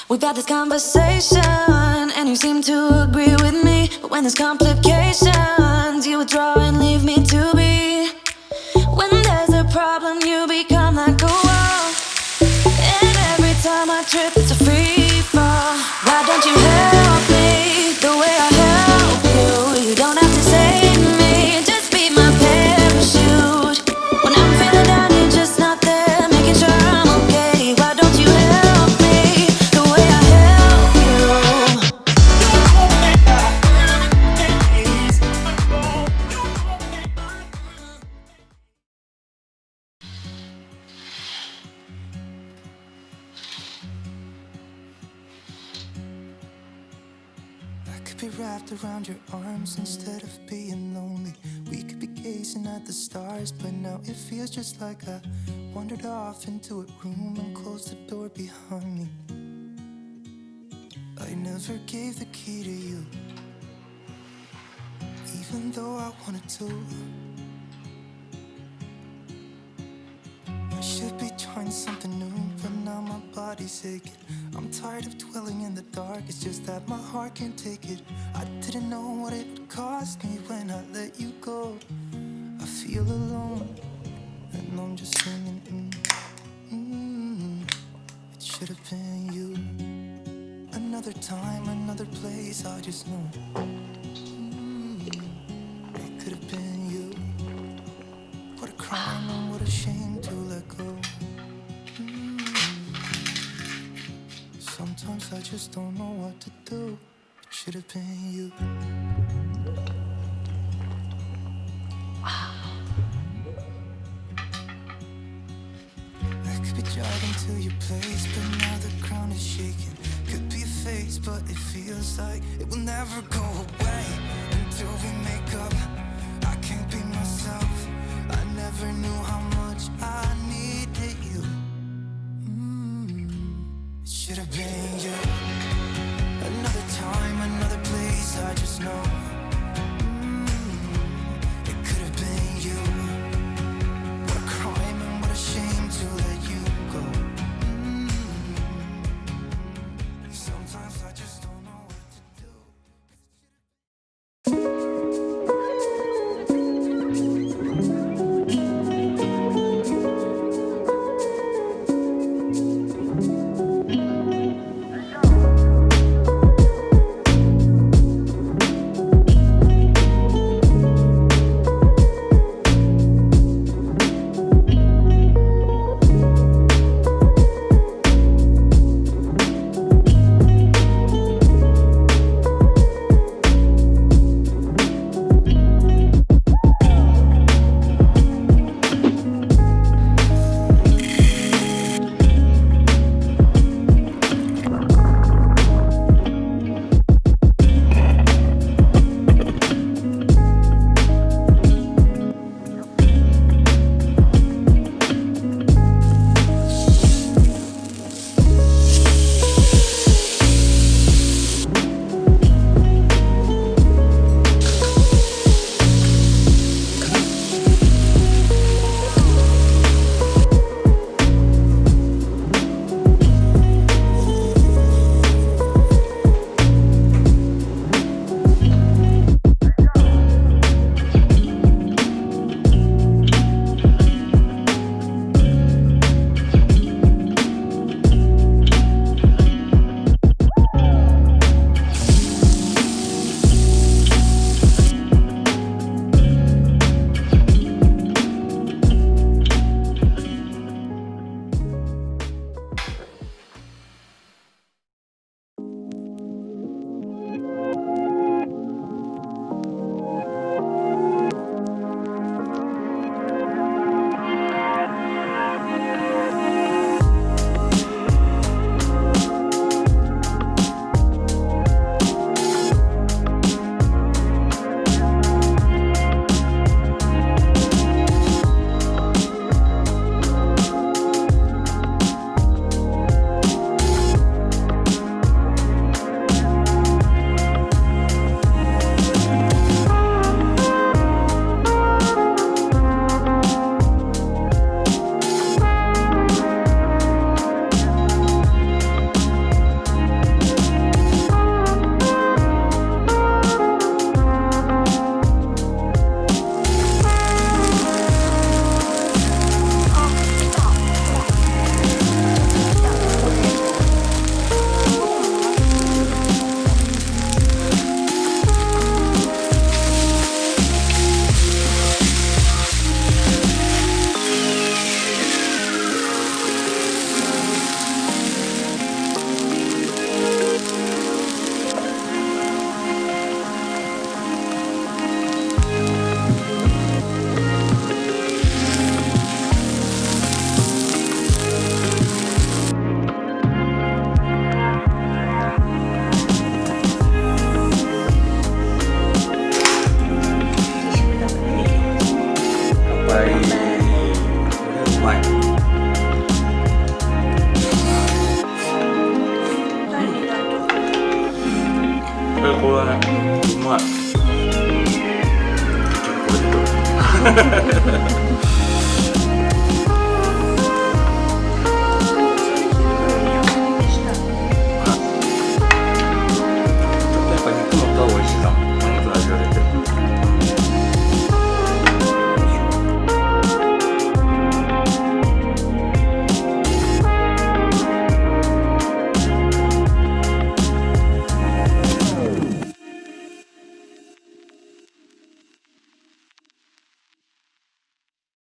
We've had this conversation, and you seem to agree with me. But when there's complications, you withdraw and leave me to be. When there's a problem, you become like a wall. And every time I trip, it's a free fall. Why don't you help me the way I help you? You don't have to save me, just be my parachute. When I'm feeling down, you're just not there, making sure I'm okay. Why don't you help me the way I help you? I could be wrapped around your arms instead of being lonely. We could be gazing at the stars, but now it feels just like I wandered off into a room and closed the door behind me. I never gave the key to you, even though I wanted to. I should be trying something new, but now my body's aching. I'm tired of dwelling in the dark, it's just that my heart can't take it. I didn't know what it would cost me when I let you go. I feel alone, and I'm just singing, It should have been you. Another time, another place, I just know. It could have been you. What a crime and what a shame to let go. Sometimes I just don't know what to do. It should have been you. I could be driving to your place, but now the ground is shaking. Could be a phase, but it feels like it will never go away until we make up. I can't be myself. I never knew how much I needed you. It should have been you. Another time, another place, I just know. It could have been you. What a crime and what a shame to let you go. Sometimes I just don't know what to do. 結局これでどう